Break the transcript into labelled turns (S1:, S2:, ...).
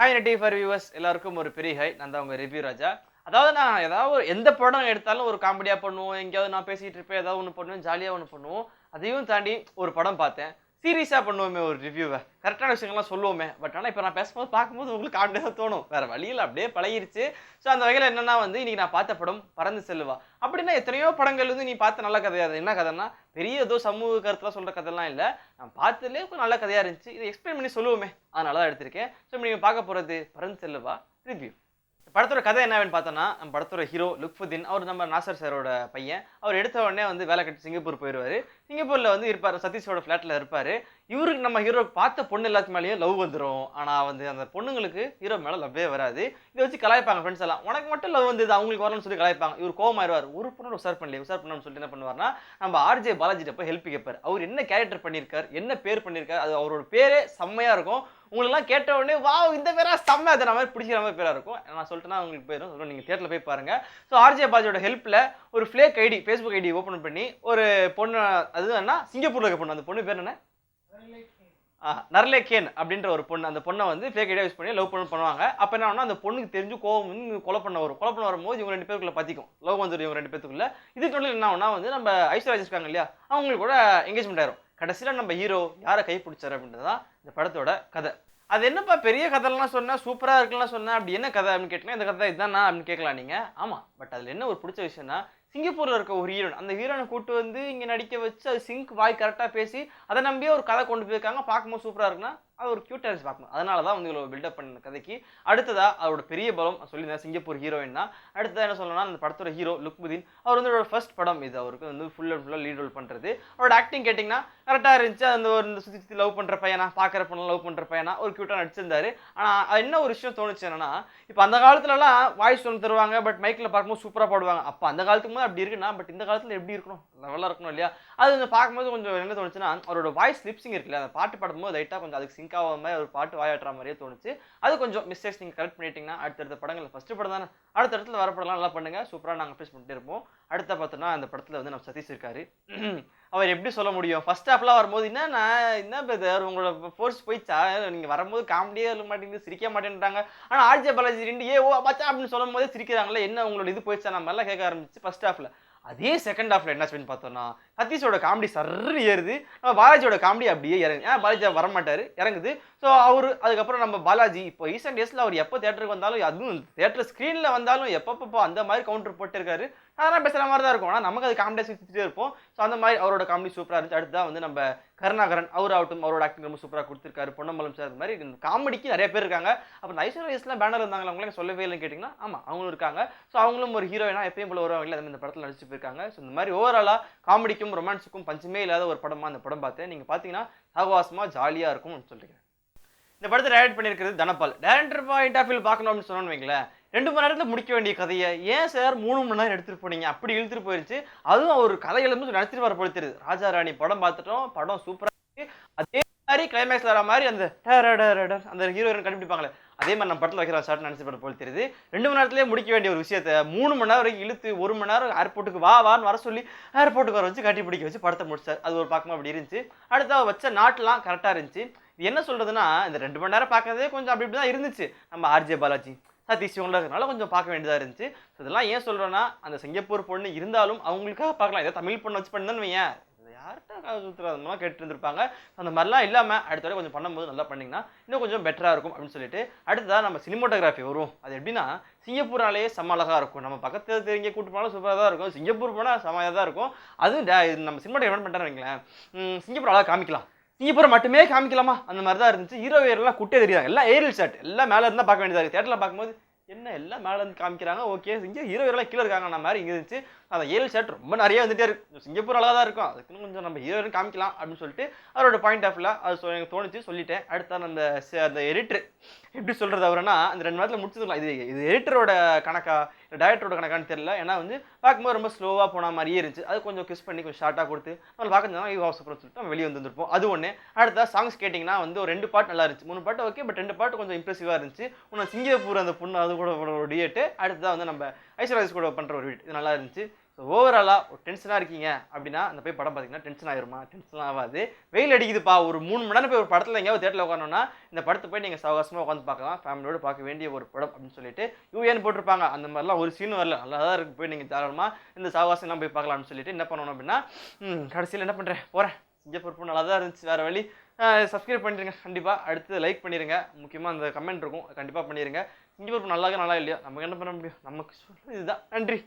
S1: Hi நெட்டி for viewers எல்லாருக்கும் ஒரு பெரிய ஹை. நான் தான் உங்கள் ரிவ்யூ ராஜா. அதாவது நான் ஏதாவது எந்த படம் எடுத்தாலும் ஒரு காமெடியாக பண்ணுவோம், எங்கேயாவது நான் பேசிகிட்டு இருப்பேன், ஏதாவது ஒன்று பண்ணுவோம், ஜாலியாக ஒன்று பண்ணுவோம். அதையும் தாண்டி ஒரு படம் பார்த்தேன், சீரியஸாக பண்ணுவோமே ஒரு ரிவ்யூவை, கரெக்டான விஷயங்கள்லாம் சொல்லுவோமே. பட் ஆனால் இப்போ நான் பேசும்போது பார்க்கும்போது உங்களுக்கு காமெடியாக தோணும், வேறு வழியில் அப்படியே பழகிருச்சு. ஸோ அந்த வகையில் என்னென்னா இன்றைக்கி நான் பார்த்த படம் பறந்து செல்லுவா. அப்படின்னா எத்தனையோ படங்கள் நீ பார்த்த நல்ல கதையாது. என்ன கதைன்னா பெரிய ஏதோ சமூக கருத்துலாம் சொல்கிற கதைலாம் இல்லை, நான் பார்த்ததுலேயே நல்ல கதையாக இருந்துச்சு. இதை எக்ஸ்பிளைன் பண்ணி சொல்லுவோமே, அதனால தான் எடுத்திருக்கேன். ஸோ நீங்கள் பார்க்க போகிறது பறந்து செல்லுவா ரிவ்யூ. படத்தோட கதை என்னன்னு பார்த்தோன்னா, நம்ம படத்தோட ஹீரோ லுக்ஃபுதீன், அவர் நம்ம நாசர் சாரோட பையன். அவர் எடுத்த உடனே வேலை கட்டி சிங்கப்பூர் போயிடுவார். சிங்கப்பூரில் இருப்பார், சதீஷோட ஃப்ளாட்டில் இருப்பார். இவருக்கு நம்ம ஹீரோக்கு பார்த்த பொண்ணு எல்லாத்து மேலேயும் லவ் வந்துடும். ஆனால் அந்த பொண்ணுங்களுக்கு ஹீரோ மேலே லவ்வே வராது. இதை வச்சு கலாய்ப்பாங்க ஃப்ரெண்ட்ஸ் எல்லாம், உனக்கு மட்டும் லவ் வந்தது அவங்களுக்கு வரணும்னு சொல்லி கலாய்ப்பாங்க. இவர் கோவமாயிருவார், ஒரு பொண்ணோட உசார் பண்ணலையே, உசார் பண்ணணும்னு சொல்லிட்டு என்ன பண்ணுவார்னா, நம்ம ஆர்ஜே பாலாஜிட்ட போய் ஹெல்ப் கேட்பார். அவர் என்ன கேரக்டர் பண்ணியிருக்கார், என்ன பேர் பண்ணியிருக்கார், அது அவரோட பேரே செம்மையாக இருக்கும். உங்களெல்லாம் கேட்ட உடனே வா இந்த பேரா செம்ம, அதை மாதிரி பிடிக்கிற மாதிரி பேராக இருக்கும். நான் சொல்லிட்டேன்னா உங்களுக்கு போயிடும், நீங்கள் தியேட்டரில் போய் பாருங்கள். ஸோ ஆர்ஜே பாலாஜியோட ஹெல்ப்பில் ஒரு fake ID, Facebook ID open பண்ணி ஒரு பொண்ணு, அது என்ன சிங்கப்பூரில் இருக்க பொண்ணு, அந்த பொண்ணு பேர் என்ன, நர்லேகேன் அப்படின்ற ஒரு பொண்ணு. அந்த பொண்ணை ஃபேக் ஐடியா யூஸ் பண்ணி லவ் பண்ணுவாங்க. அப்போ என்ன ஆகும்னா, அந்த பொண்ணுக்கு தெரிஞ்சு கோவம் கொலை பண்ண வரும்போது இவங்க ரெண்டு பேருக்குள்ள பற்றிக்கும், லவ் வந்துடும் இவங்க ரெண்டு பேருக்குள்ள. இதுக்கு என்ன ஆகும்னா நம்ம ஐஸ்வர்யா இருக்காங்க இல்லையா, அவங்களுக்கு கூட எங்கேஜ்மெண்ட் ஆயிரும். கடைசியில் நம்ம ஹீரோ யாரை கைப்பிடிச்சார் அப்படின்றது தான் இந்த படத்தோட கதை. அது என்னப்பா பெரிய கதைலாம் சொன்னால், சூப்பராக இருக்குலாம் சொன்னால், அப்படி என்ன கதை அப்படின்னு கேட்டிங்கன்னா, இந்த கதை இதுதானா அப்படின்னு கேட்கலாம் நீங்கள். ஆமாம், பட் அதில் என்ன ஒரு பிடிச்ச விஷயம்னா, சிங்கப்பூரில் இருக்க ஒரு ஹீரோன், அந்த ஹீரோனை கூட்டு இங்கே நடிக்க வச்சு அது சிங்க் வாய் கரெக்டாக பேசி அதை நம்பியே ஒரு கதை கொண்டு போயிருக்காங்க. பார்க்கும்போது சூப்பராக இருக்குன்னா அது ஒரு கியூட்டாக இருந்துச்சு பார்க்கணும். அதனால தான் இவ்வளோ பில்டப் பண்ண கதைக்கு. அடுத்ததாக அவரோட பெரிய பலம் சொல்லியிருந்தேன், சிங்கப்பூர் ஹீரோயின் தான். அடுத்ததாக என்ன சொல்லணும்னா, அந்த படத்தோட ஹீரோ லுக்ஃபுதீன், அவர் அவரோட ஃபர்ஸ்ட் படம் இது. அவருக்கு ஃபுல் அண்ட் ஃபுல்லாக லீட் ரோல் பண்ணுறது. அவரோட ஆக்டிங் கேட்டிங்கன்னா கரெக்டாக இருந்துச்சு. அந்த ஒரு சுற்றி சுற்றி லவ் பண்ணுற பையனா, பார்க்குற பொண்ணு லவ் பண்ணுற பையனா ஒரு கியூட்டாக நடிச்சிருந்தாரு. ஆனால் என்ன ஒரு விஷயம் தோணுச்சு என்னன்னா, இப்போ அந்த காலத்துலலாம் வாய்ஸ் ஒன்று தருவாங்க, பட் மைக்கில் பார்க்கும்போது சூப்பராக பாடுவாங்க. அப்போ அந்த காலத்துக்கு போது அப்படி இருக்குன்னா, பட் இந்த காலத்தில் எப்படி இருக்கணும், லெவலாக இருக்கணும் இல்லையா. அது பார்க்கும்போது கொஞ்சம் என்ன தோணுச்சுன்னா, அவரோட வாய்ஸ் லிப்ஸிங் இருக்குல்ல, அந்த பாட்டு பாடும்போது லைட்டாக கொஞ்சம் அதுக்கு சிங்க் ஆகாத மாதிரி ஒரு பாட்டு வாயாட்டுற மாதிரியே தோணுச்சு. அது கொஞ்சம் மிஸ்டேக்ஸ் நீங்கள் கரெக்ட் பண்ணிட்டீங்கன்னா அடுத்தடுத்த படங்கள், ஃபஸ்ட்டு படம் தானே, அடுத்த இடத்துல வர படம்லாம் நல்லா பண்ணுங்க, சூப்பராக நாங்கள் அப்ரேஸ் பண்ணிட்டே இருப்போம். அடுத்த பார்த்தோன்னா அந்த படத்தில் நம்ம சதீஷ் இருக்காரு. அவர் எப்படி சொல்ல முடியும், ஃபர்ஸ்ட் ஹாஃப்லாம் வரும்போது என்ன பிரதர் உங்களோட ஃபோர்ஸ் போயிடுச்சா, நீங்கள் வரும்போது காமெடியே இருக்க மாட்டேங்குது, சிரிக்க மாட்டேன்றாங்க. ஆனால் ஆர்ஜே பாலாஜி ரெண்டு ஓ மச்சா அப்படின்னு சொல்லும் போதே சிரிக்கிறாங்களே, என்ன உங்களோட இது போயிடுச்சா நம்ம எல்லாம் கேட்க ஆரம்பிச்சு ஃபர்ஸ்ட் ஹாஃபில். அதே செகண்ட் ஹாஃப்ல என்ன சொல்லி பார்த்தோம்னா, சதீஷோட காமெடி சர்ன்னு ஏறுது, நம்ம பாலாஜியோட காமெடி அப்படியே இறங்கு. பாலாஜி வரமாட்டாரு, இறங்குது. ஸோ அவர் அதுக்கப்புறம் நம்ம பாலாஜி இப்போ ரீசெண்ட் டேஸில் அவர் எப்போ தேட்டருக்கு வந்தாலும், அதுவும் தேட்டர் ஸ்க்ரீனில் வந்தாலும் எப்பப்போ அந்த மாதிரி கவுண்டர் போட்டுருக்காரு. அதெல்லாம் பேசுகிற மாதிரி தான் இருக்கும், ஆனால் நமக்கு அது காமெடியாக சுற்றிட்டே இருப்போம். ஸோ அந்த மாதிரி அவரோட காமெடி சூப்பராக இருந்துச்சு. அடுத்ததான் நம்ம கருணாகரன், அவராகட்டும் அவரோட ஆக்டிங் ரொம்ப சூப்பராக கொடுத்துருக்காரு. பொன்னம்பலம் சார், அது மாதிரி காமெடிக்கு நிறைய பேர் இருக்காங்க. அப்புறம் ஐஸ்வர்யா பேனர் இருந்தாங்களா, அவங்களே சொல்லவே இல்லைன்னு கேட்டிங்கன்னா, ஆமாம் அவங்களும் இருக்காங்க. ஸோ அவங்களும் ஒரு ஹீரோயினா எப்பயும் போல வருவாங்க, இந்த படத்தில் நடிச்சு போயிருக்காங்க. ஸோ இந்த மாதிரி ஓவராலாக காமெடிக்கும் ரொமான்ஸுக்கும் பஞ்சமே இல்லாத ஒரு படமாக அந்த படம் பார்த்தேன். நீங்கள் பார்த்தீங்கன்னா சகவாசமாக ஜாலியாக இருக்கும்னு சொல்லிக்கிறேன். இந்த படத்தை டைரக்ட் பண்ணியிருக்கிறது Dhanapal. Director point of view பார்க்கணும் அப்படின்னு சொன்னோன்னு வைங்களேன், 2 மணி நேரத்தில் முடிக்க வேண்டிய கதையை ஏன் சார் 3 மணி நேரம் எடுத்துகிட்டு போனீங்க, அப்படி இழுத்துட்டு போயிருச்சு. அதுவும் ஒரு கதை எழுந்து நடத்திட்டு வர போல தெரியுது. ராஜா ராணி படம் பார்த்துட்டோம், படம் சூப்பராக இருக்கு. அதே மாதிரி கிளைமேக்ஸ் வர மாதிரி அந்த ஹீரோயின் கண்டுபிடிப்பாங்களே, அதே மாதிரி நம்ம படத்தில் வைக்கிற ஷார்ட் நினச்சி படம் போல தெரியுது. 2 மணி நேரத்திலே முடிக்க வேண்டிய ஒரு விஷயத்தை 3 மணி நேரம் வரைக்கும் இழுத்து 1 மணி நேரம் ஏர்போர்ட்டுக்கு வான்னு வர சொல்லி ஏர்போர்ட்டுக்கு வர வச்சு கட்டி பிடிக்க வச்சு படத்தை முடிச்சார். அது ஒரு பார்க்கும்போது அப்படி இருந்துச்சு. அடுத்த வச்ச நாட்டெலாம் கரெக்டாக இருந்துச்சு. இது என்ன சொல்றதுன்னா, இந்த 2 மணி நேரம் பார்க்கறதே கொஞ்சம் அப்படி தான் இருந்துச்சு. நம்ம ஆர்ஜே பாலாஜி, சதீஷ் இவங்கள இருக்கனால கொஞ்சம் பார்க்க வேண்டியதாக இருந்துச்சு. இதெல்லாம் ஏன் சொல்கிறேன்னா, அந்த சிங்கப்பூர் பொண்ணு இருந்தாலும் அவங்களுக்காக பார்க்கலாம். இதை தமிழ் பொண்ணு வச்சு பண்ணு வையன், யார்கிட்ட சுற்றுறதுலாம் கேட்டு இருந்திருப்பாங்க. அந்த மாதிரிலாம் இல்லாமல் அடுத்த வரை கொஞ்சம் பண்ணும்போது நல்லா பண்ணிங்கன்னா இன்னும் கொஞ்சம் பெட்டராக இருக்கும் அப்படின்னு சொல்லிட்டு, அடுத்ததாக நம்ம சினிமோட்டோகிராஃபி வரும். அது எப்படின்னா, சிங்கப்பூராலேயே செம்ம அழகாக இருக்கும். நம்ம பக்கத்தில் தெரிஞ்ச கூட்டு போனாலும் சூப்பராக தான் இருக்கும். சிங்கப்பூர் போனால் செம்மையாக தான் இருக்கும். அதுவும் நம்ம சினிமோட்டோகிராஃபி என்ன பண்ணுறேன்னு வைங்களேன், சிங்கப்பூர் அழகாக காமிக்கலாம், சிங்கப்பூரை மட்டுமே காமிக்கலாமா, அந்த மாதிரி தான் இருந்துச்சு. ஹீரோ எல்லாம் குட்டே தெரியாங்க, எல்லாம் ஏரியல் ஷாட், எல்லாம் மேலே இருந்தால் பார்க்க வேண்டியதாக இருக்குது. தேட்டரில் பார்க்கும்போது என்ன எல்லாம் மேலே இருந்து காமிக்கிறாங்க, ஓகே இங்கே ஹீரோ எல்லாம் கீழே இருக்காங்க அந்த மாதிரி இங்கே இருந்துச்சு. அந்த ஏரியல் ஷாட் ரொம்ப நிறைய வந்துட்டே இருக்கு. சிங்கப்பூர் அழகாக தான் இருக்கும், அதுக்குன்னு கொஞ்சம் நம்ம ஹீரோயின் காமிக்கலாம் அப்படின்னு சொல்லிட்டு அவரோட பாயிண்ட் ஆஃப்ல அது எனக்கு தோணுச்சு, சொல்லிட்டேன். அடுத்த அந்த எடிட்டர் எப்படி சொல்கிறது அவருன்னா, அந்த 2 நேரத்தில் முடிச்சதுக்கலாம். இது எடிட்டரோட கணக்கா இல்லை டைரக்டரோட கணக்கான்னு தெரியல. ஏன்னா பார்க்கும்போது ரொம்ப ஸ்லோவாக போன மாதிரியே இருந்துச்சு. அது கொஞ்சம் கிஸ் பண்ணி கொஞ்சம் ஷார்ட்டாக கொடுத்து நம்ம பார்க்கறதுனா இது அவசரம் சொல்லிட்டு நம்ம வெளியே வந்துருப்போம். அது ஒன்று. அடுத்த சாங்ஸ் கேட்டிங்கன்னா ஒரு 2 பாட்டு நல்லா இருந்துச்சு, 3 பாட்டு ஓகே, பட் 2 பாட்டு கொஞ்சம் இம்ப்ரெசிவாக இருந்துச்சு. இன்னும் சிங்கப்பூர் அந்த பொண்ணு அது கூட ஒரு டியேட்டு. அடுத்ததான் நம்ம ஐஸ்வர்யா கூட பண்ணுற ஒரு வீட், இது நல்லா இருந்துச்சு. ஸோ ஓவராலாக ஒரு டென்ஷனாக இருக்கீங்க அப்படின்னா அந்த போய் படம் பார்த்தீங்கன்னா டென்ஷன் ஆயிருமா? டென்ஷன் ஆகாது. வெயில் அடிக்குதுப்பா, ஒரு 3 மணி நேரம் போய் ஒரு படத்தில் எங்கேயாவது தேட்டரில் உட்காரணும்னா இந்த படத்தை போய் நீங்கள் சாவகாசமாக உட்காந்து பார்க்கலாம். ஃபேமிலியோடு பார்க்க வேண்டிய ஒரு படம் அப்படின்னு சொல்லிட்டு யூஏன்னு போட்டிருப்பாங்க. அந்த மாதிரிலாம் ஒரு சீனும் வரல, நல்லா தான் இருக்குது. போய் நீங்கள் தாராளமாக இந்த சாவகாசம்லாம் போய் பார்க்கலாம்னு சொல்லிட்டு என்ன பண்ணணும் அப்படின்னா, கடைசியில் என்ன பண்ணுறேன் போகிறேன். சிங்கப்பூர் நல்லா தான் இருந்துச்சு, வேறு வழி. சப்ஸ்கிரைப் பண்ணிடுங்க கண்டிப்பாக. அடுத்து லைக் பண்ணிடுங்க. முக்கியமாக அந்த கமெண்ட் இருக்கும், கண்டிப்பாக பண்ணிடுங்க. சிங்கப்பூர் நல்லா இல்லையா, நமக்கு என்ன பண்ண முடியும்? நமக்கு இதுதான். நன்றி.